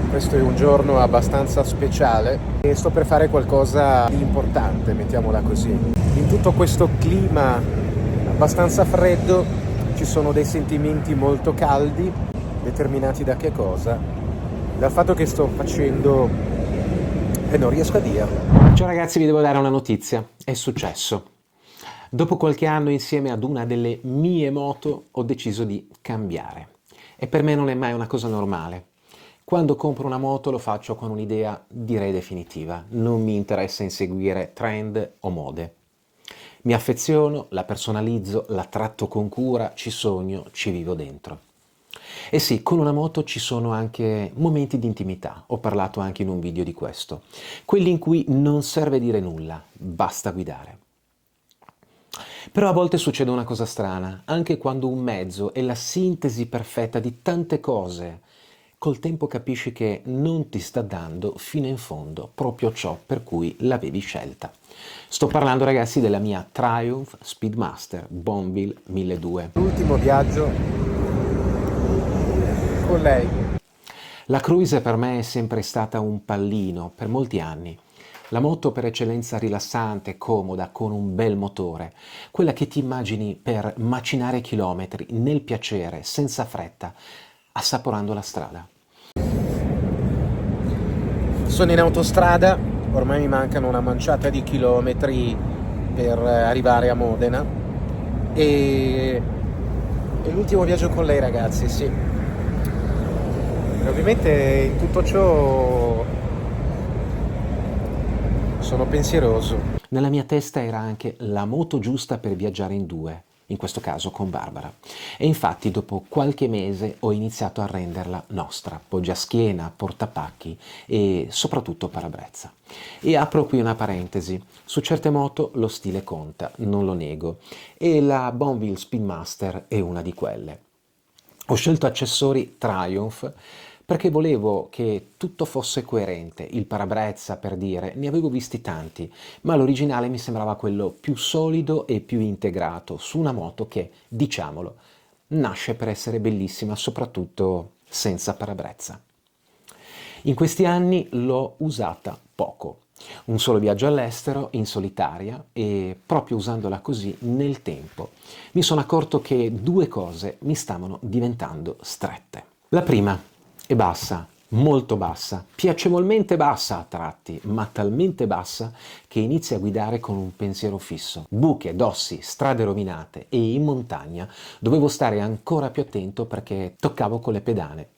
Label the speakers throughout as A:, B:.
A: Questo è un giorno abbastanza speciale e sto per fare qualcosa di importante, mettiamola così. In tutto questo clima abbastanza freddo ci sono dei sentimenti molto caldi, determinati da che cosa? Dal fatto che sto facendo e non riesco a dirlo.
B: Ciao ragazzi, vi devo dare una notizia. È successo. Dopo qualche anno insieme ad una delle mie moto ho deciso di cambiare. E per me non è mai una cosa normale. Quando compro una moto lo faccio con un'idea direi definitiva. Non mi interessa inseguire trend o mode. Mi affeziono, la personalizzo, la tratto con cura, ci sogno, ci vivo dentro. E sì, con una moto ci sono anche momenti di intimità, ho parlato anche in un video di questo, quelli in cui non serve dire nulla, basta guidare. Però a volte succede una cosa strana, anche quando un mezzo è la sintesi perfetta di tante cose, col tempo capisci che non ti sta dando fino in fondo proprio ciò per cui l'avevi scelta. Sto parlando ragazzi della mia Triumph Speedmaster Bonville 1200.
A: L'ultimo viaggio con lei.
B: La Cruise per me è sempre stata un pallino per molti anni. La moto per eccellenza rilassante, comoda, con un bel motore. Quella che ti immagini per macinare chilometri nel piacere, senza fretta, assaporando la strada.
A: Sono in autostrada, ormai mi mancano una manciata di chilometri per arrivare a Modena e è l'ultimo viaggio con lei ragazzi, sì. E ovviamente in tutto ciò sono pensieroso.
B: Nella mia testa era anche la moto giusta per viaggiare in due, in questo caso con Barbara. E infatti dopo qualche mese ho iniziato a renderla nostra, poggiaschiena, portapacchi e soprattutto parabrezza. E apro qui una parentesi, su certe moto lo stile conta, non lo nego, e la Bonville Speedmaster è una di quelle. Ho scelto accessori Triumph perché volevo che tutto fosse coerente, il parabrezza per dire, ne avevo visti tanti, ma l'originale mi sembrava quello più solido e più integrato su una moto che, diciamolo, nasce per essere bellissima, soprattutto senza parabrezza. In questi anni l'ho usata poco, un solo viaggio all'estero in solitaria e proprio usandola così nel tempo mi sono accorto che due cose mi stavano diventando strette. La prima è bassa, molto bassa, piacevolmente bassa a tratti, ma talmente bassa che inizi a guidare con un pensiero fisso. Buche, dossi, strade rovinate e in montagna dovevo stare ancora più attento perché toccavo con le pedane.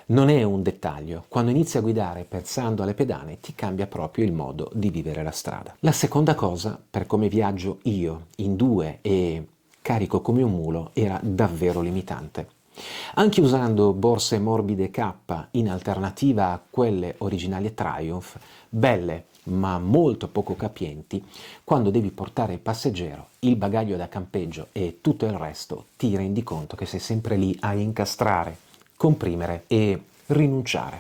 B: Non è un dettaglio, quando inizi a guidare pensando alle pedane ti cambia proprio il modo di vivere la strada. La seconda cosa, per come viaggio io in due e carico come un mulo, era davvero limitante. Anche usando borse morbide K in alternativa a quelle originali Triumph, belle ma molto poco capienti, quando devi portare il passeggero, il bagaglio da campeggio e tutto il resto, ti rendi conto che sei sempre lì a incastrare, comprimere e rinunciare.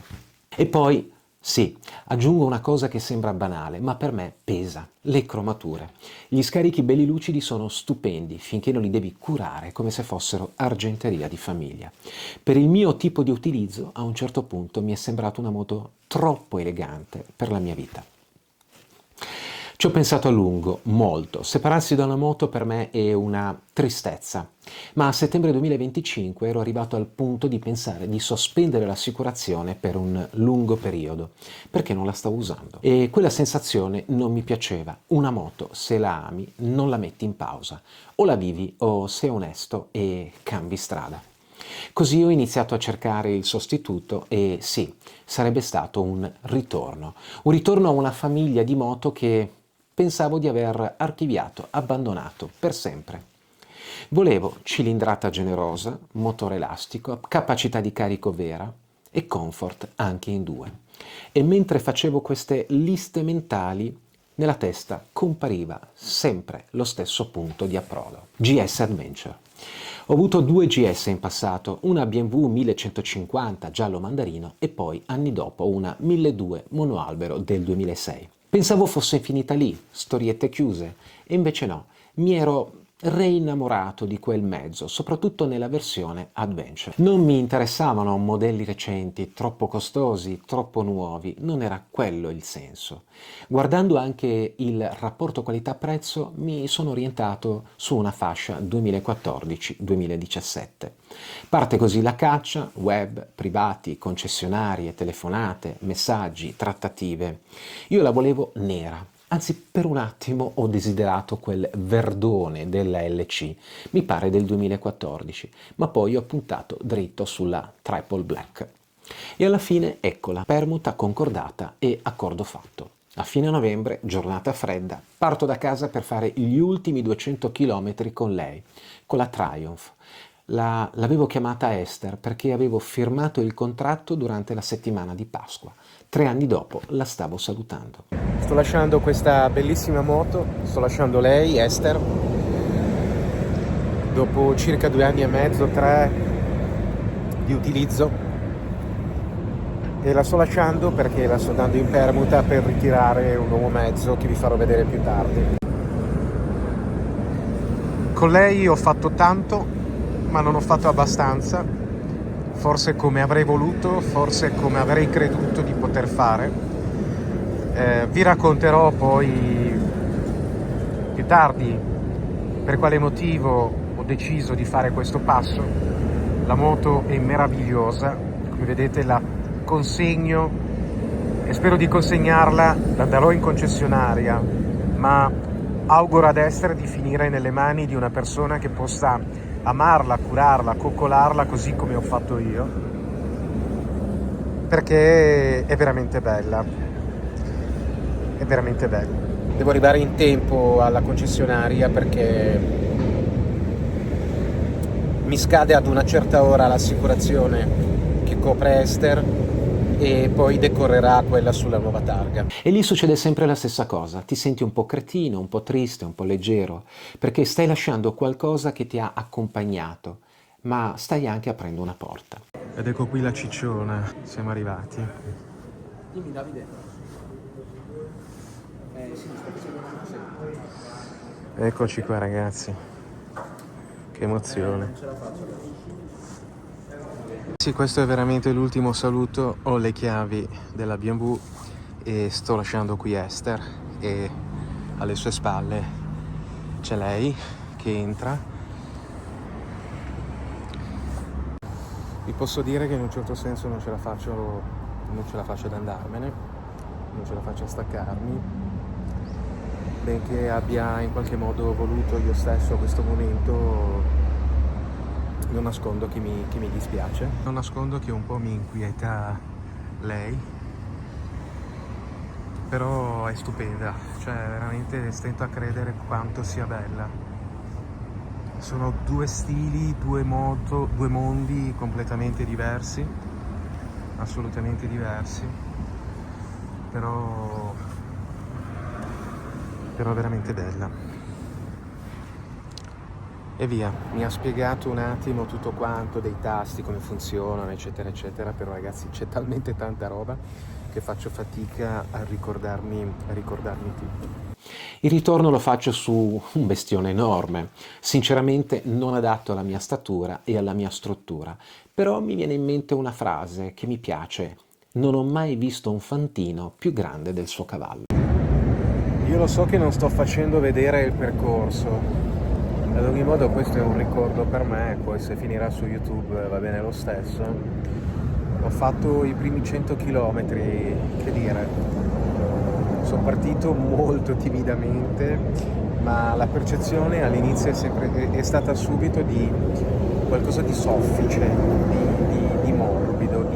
B: E poi, sì, aggiungo una cosa che sembra banale, ma per me pesa, le cromature. Gli scarichi belli lucidi sono stupendi finché non li devi curare come se fossero argenteria di famiglia. Per il mio tipo di utilizzo, a un certo punto mi è sembrata una moto troppo elegante per la mia vita. Ci ho pensato a lungo, molto. Separarsi da una moto per me è una tristezza, ma a settembre 2025 ero arrivato al punto di pensare di sospendere l'assicurazione per un lungo periodo, perché non la stavo usando. E quella sensazione non mi piaceva. Una moto, se la ami, non la metti in pausa. O la vivi o sei onesto e cambi strada. Così ho iniziato a cercare il sostituto e sì, sarebbe stato un ritorno a una famiglia di moto che pensavo di aver archiviato, abbandonato per sempre. Volevo cilindrata generosa, motore elastico, capacità di carico vera e comfort anche in due. E mentre facevo queste liste mentali, nella testa compariva sempre lo stesso punto di approdo. GS Adventure. Ho avuto due GS in passato, una BMW 1150 giallo mandarino e poi anni dopo una 1200 monoalbero del 2006. Pensavo fosse finita lì, storiette chiuse, e invece no, mi ero reinnamorato di quel mezzo, soprattutto nella versione Adventure. Non mi interessavano modelli recenti, troppo costosi, troppo nuovi, non era quello il senso. Guardando anche il rapporto qualità-prezzo mi sono orientato su una fascia 2014-2017. Parte così la caccia, web, privati, concessionarie, telefonate, messaggi, trattative. Io la volevo nera. Anzi, per un attimo ho desiderato quel verdone della LC, mi pare del 2014, ma poi ho puntato dritto sulla Triple Black. E alla fine eccola, permuta concordata e accordo fatto. A fine novembre, giornata fredda, parto da casa per fare gli ultimi 200 km con lei, con la Triumph. L'avevo chiamata Esther perché avevo firmato il contratto durante la settimana di Pasqua. 3 anni dopo la stavo salutando.
A: Sto lasciando questa bellissima moto, sto lasciando lei, Esther, dopo circa 2 anni e mezzo, 3 di utilizzo, e la sto lasciando perché la sto dando in permuta per ritirare un nuovo mezzo che vi farò vedere più tardi. Con lei ho fatto tanto, ma non ho fatto abbastanza, forse come avrei voluto, forse come avrei creduto di poter fare. Vi racconterò poi più tardi per quale motivo ho deciso di fare questo passo. La moto è meravigliosa, come vedete la consegno e spero di consegnarla, la darò in concessionaria, ma auguro ad Esther di finire nelle mani di una persona che possa amarla, curarla, coccolarla così come ho fatto io, perché è veramente bella, è veramente bella. Devo arrivare in tempo alla concessionaria perché mi scade ad una certa ora l'assicurazione che copre Esther e poi decorrerà quella sulla nuova targa.
B: E lì succede sempre la stessa cosa, ti senti un po' cretino, un po' triste, un po' leggero, perché stai lasciando qualcosa che ti ha accompagnato, ma stai anche aprendo una porta.
A: Ed ecco qui la cicciona, siamo arrivati.
B: Dimmi Davide.
A: Eccoci qua ragazzi, che emozione. Sì, questo è veramente l'ultimo saluto, ho le chiavi della B&W e sto lasciando qui Esther e alle sue spalle c'è lei che entra. Vi posso dire che in un certo senso non ce la faccio ad andarmene, non ce la faccio a staccarmi, benché abbia in qualche modo voluto io stesso a questo momento. Non nascondo che mi dispiace, non nascondo che un po' mi inquieta lei, però è stupenda, cioè veramente stento a credere quanto sia bella. Sono 2 stili, 2 moto, 2 mondi completamente diversi, assolutamente diversi, però veramente bella. E via, mi ha spiegato un attimo tutto quanto, dei tasti, come funzionano, eccetera eccetera, però ragazzi c'è talmente tanta roba che faccio fatica a ricordarmi tutto.
B: Il ritorno lo faccio su un bestione enorme, sinceramente non adatto alla mia statura e alla mia struttura, però mi viene in mente una frase che mi piace: non ho mai visto un fantino più grande del suo cavallo.
A: Io lo so che non sto facendo vedere il percorso, ad ogni modo questo è un ricordo per me, poi se finirà su YouTube va bene lo stesso. Ho fatto i primi 100 km, che dire, sono partito molto timidamente, ma la percezione all'inizio è stata subito di qualcosa di soffice, di morbido,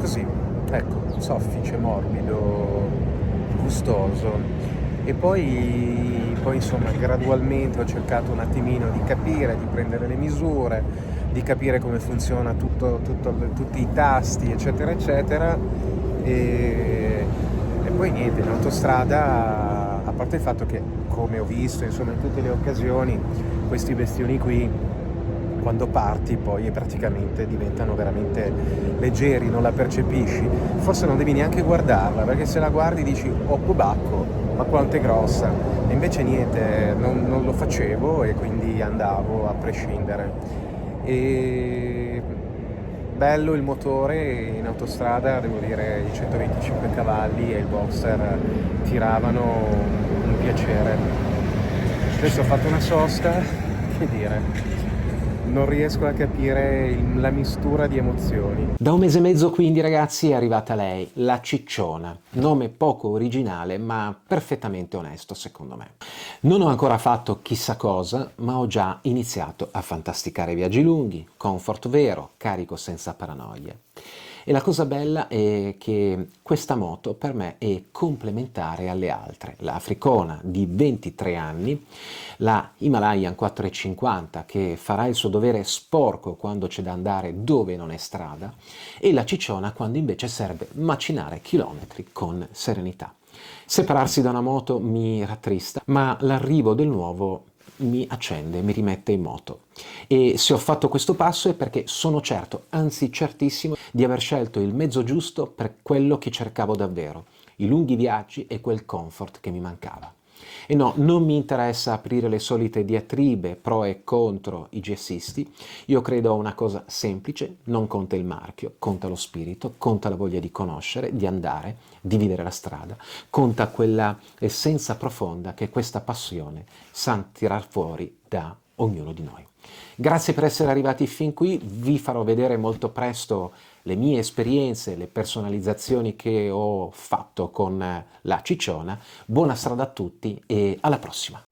A: così, ecco, soffice, morbido, gustoso. E poi insomma gradualmente ho cercato un attimino di capire, di prendere le misure, di capire come funziona tutti i tasti, eccetera eccetera, e poi niente, in autostrada, a parte il fatto che, come ho visto insomma in tutte le occasioni, questi bestioni qui quando parti poi praticamente diventano veramente leggeri, non la percepisci, forse non devi neanche guardarla, perché se la guardi dici oh pobacco, ma quanto è grossa. E invece niente, non lo facevo e quindi andavo a prescindere. E bello il motore in autostrada, devo dire, i 125 cavalli e il Boxer tiravano un piacere. Adesso ho fatto una sosta, che dire, non riesco a capire la mistura di emozioni.
B: Da un mese e mezzo quindi ragazzi è arrivata lei, la Cicciona, nome poco originale ma perfettamente onesto secondo me. Non ho ancora fatto chissà cosa, ma ho già iniziato a fantasticare viaggi lunghi, comfort vero, carico senza paranoie. E la cosa bella è che questa moto per me è complementare alle altre. La Africona di 23 anni, la Himalayan 450 che farà il suo dovere sporco quando c'è da andare dove non è strada e la Cicciona quando invece serve macinare chilometri con serenità. Separarsi da una moto mi rattrista, ma l'arrivo del nuovo mi accende, mi rimette in moto. E se ho fatto questo passo è perché sono certo, anzi certissimo, di aver scelto il mezzo giusto per quello che cercavo davvero, i lunghi viaggi e quel comfort che mi mancava. E no, non mi interessa aprire le solite diatribe pro e contro i gessisti, io credo a una cosa semplice, non conta il marchio, conta lo spirito, conta la voglia di conoscere, di andare, di vivere la strada, conta quella essenza profonda che questa passione sa tirar fuori da ognuno di noi. Grazie per essere arrivati fin qui, vi farò vedere molto presto le mie esperienze, le personalizzazioni che ho fatto con la Cicciona. Buona strada a tutti e alla prossima!